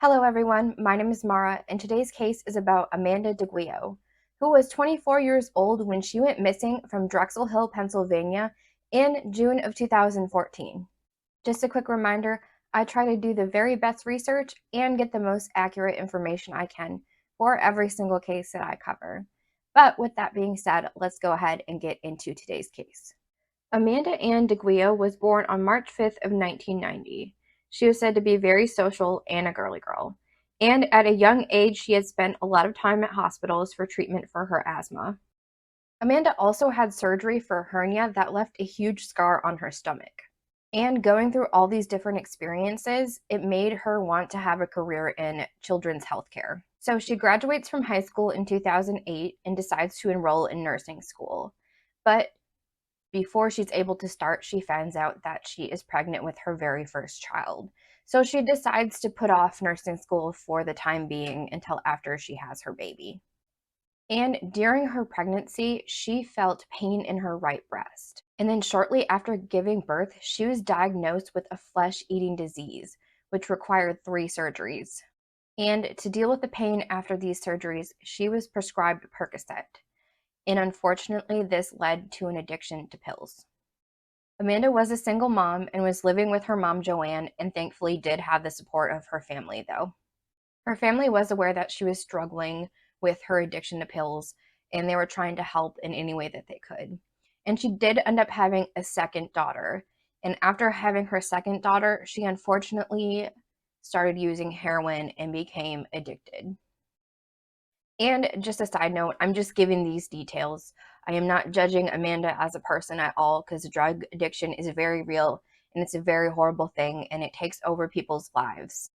Hello everyone, my name is Marah, and today's case is about Amanda DeGuio, who was 24 years old when she went missing from Drexel Hill, Pennsylvania in June of 2014. Just a quick reminder, I try to do the very best research and get the most accurate information I can for every single case that I cover. But with that being said, let's go ahead and get into today's case. Amanda Ann DeGuio was born on March 5th of 1990. She was said to be very social and a girly girl. And at a young age, she had spent a lot of time at hospitals for treatment for her asthma. Amanda also had surgery for a hernia that left a huge scar on her stomach. And going through all these different experiences, it made her want to have a career in children's healthcare. So she graduates from high school in 2008 and decides to enroll in nursing school. But before she's able to start, she finds out that she is pregnant with her very first child. So she decides to put off nursing school for the time being until after she has her baby. And during her pregnancy, she felt pain in her right breast. And then shortly after giving birth, she was diagnosed with a flesh-eating disease, which required 3 surgeries. And to deal with the pain after these surgeries, she was prescribed Percocet. And unfortunately, this led to an addiction to pills. Amanda was a single mom and was living with her mom, Joanne, and thankfully did have the support of her family, though. Her family was aware that she was struggling with her addiction to pills, and they were trying to help in any way that they could. And she did end up having a second daughter. And after having her second daughter, she unfortunately started using heroin and became addicted. And just a side note, I'm just giving these details. I am not judging Amanda as a person at all because drug addiction is very real and it's a very horrible thing and it takes over people's lives.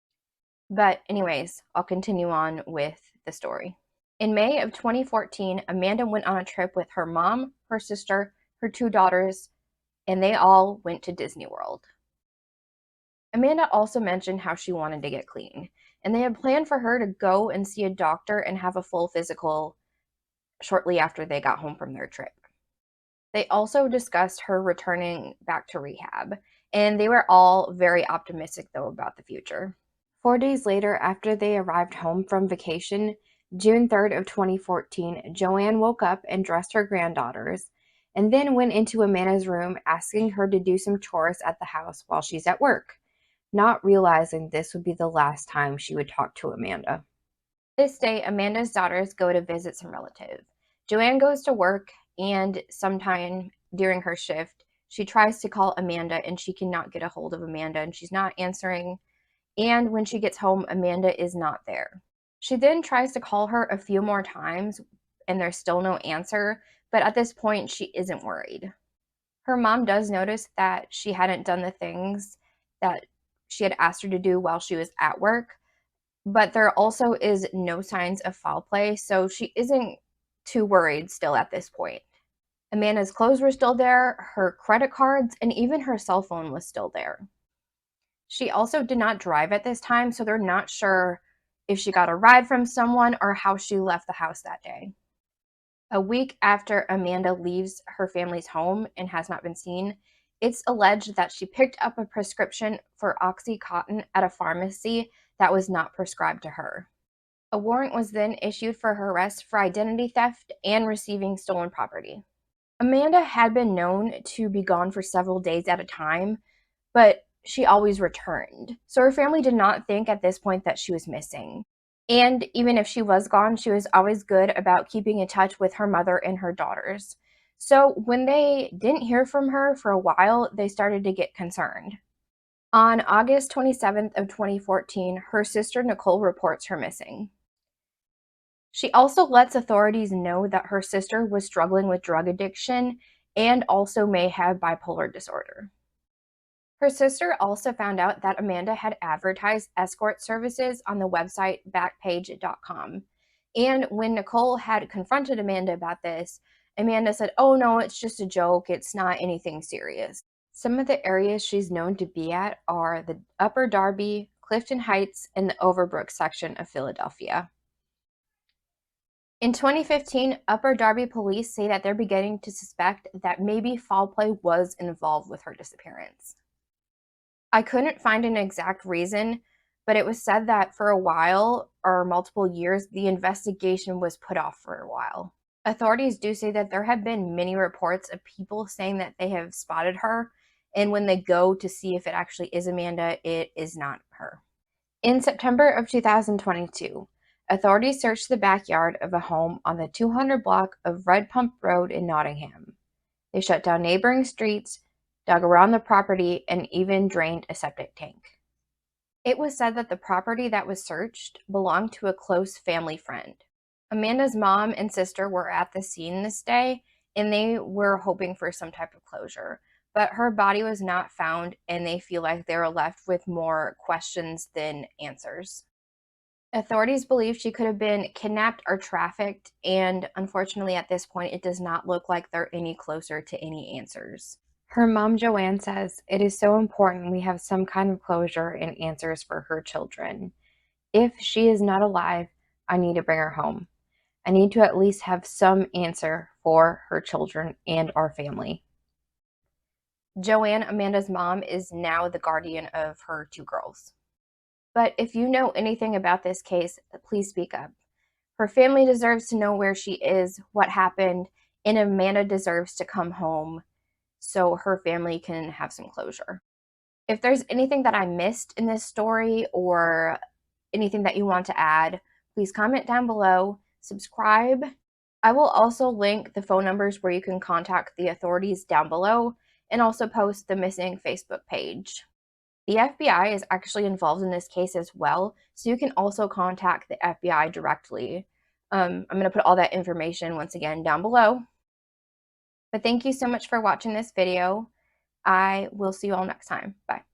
But anyways, I'll continue on with the story. In May of 2014, Amanda went on a trip with her mom, her sister, her 2 daughters, and they all went to Disney World. Amanda also mentioned how she wanted to get clean, and they had planned for her to go and see a doctor and have a full physical shortly after they got home from their trip. They also discussed her returning back to rehab, and they were all very optimistic though about the future. 4 days later, after they arrived home from vacation, June 3rd of 2014, Joanne woke up and dressed her granddaughters, and then went into Amanda's room asking her to do some chores at the house while she's at work, not realizing this would be the last time she would talk to Amanda. This day, Amanda's daughters go to visit some relatives. Joanne goes to work, and sometime during her shift, she tries to call Amanda, and she cannot get a hold of Amanda, and she's not answering. And when she gets home, Amanda is not there. She then tries to call her a few more times, and there's still no answer, but at this point, she isn't worried. Her mom does notice that she hadn't done the things that she had asked her to do while she was at work, but there also is no signs of foul play, so she isn't too worried still at this point. Amanda's clothes were still there, her credit cards, and even her cell phone was still there. She also did not drive at this time, so they're not sure if she got a ride from someone or how she left the house that day. A week after Amanda leaves her family's home and has not been seen, it's alleged that she picked up a prescription for OxyContin at a pharmacy that was not prescribed to her. A warrant was then issued for her arrest for identity theft and receiving stolen property. Amanda had been known to be gone for several days at a time, but she always returned. So her family did not think at this point that she was missing. And even if she was gone, she was always good about keeping in touch with her mother and her daughters. So when they didn't hear from her for a while, they started to get concerned. On August 27th of 2014, her sister Nicole reports her missing. She also lets authorities know that her sister was struggling with drug addiction and also may have bipolar disorder. Her sister also found out that Amanda had advertised escort services on the website backpage.com. And when Nicole had confronted Amanda about this, Amanda said, "Oh no, it's just a joke. It's not anything serious." Some of the areas she's known to be at are the Upper Darby, Clifton Heights, and the Overbrook section of Philadelphia. In 2015, Upper Darby police say that they're beginning to suspect that maybe foul play was involved with her disappearance. I couldn't find an exact reason, but it was said that for a while, or multiple years, the investigation was put off for a while. Authorities do say that there have been many reports of people saying that they have spotted her, and when they go to see if it actually is Amanda, it is not her. In September of 2022, authorities searched the backyard of a home on the 200 block of Red Pump Road in Nottingham. They shut down neighboring streets, dug around the property, and even drained a septic tank. It was said that the property that was searched belonged to a close family friend. Amanda's mom and sister were at the scene this day, and they were hoping for some type of closure. But her body was not found, and they feel like they were left with more questions than answers. Authorities believe she could have been kidnapped or trafficked, and unfortunately at this point it does not look like they're any closer to any answers. Her mom, Joanne, says, "It is so important we have some kind of closure and answers for her children. If she is not alive, I need to bring her home. I need to at least have some answer for her children and our family." Joanne, Amanda's mom, is now the guardian of her two girls. But if you know anything about this case, please speak up. Her family deserves to know where she is, what happened, and Amanda deserves to come home so her family can have some closure. If there's anything that I missed in this story or anything that you want to add, please comment down below, subscribe. I will also link the phone numbers where you can contact the authorities down below and also post the missing Facebook page. The FBI is actually involved in this case as well, so you can also contact the FBI directly. I'm going to put all that information once again down below. But thank you so much for watching this video. I will see you all next time. Bye.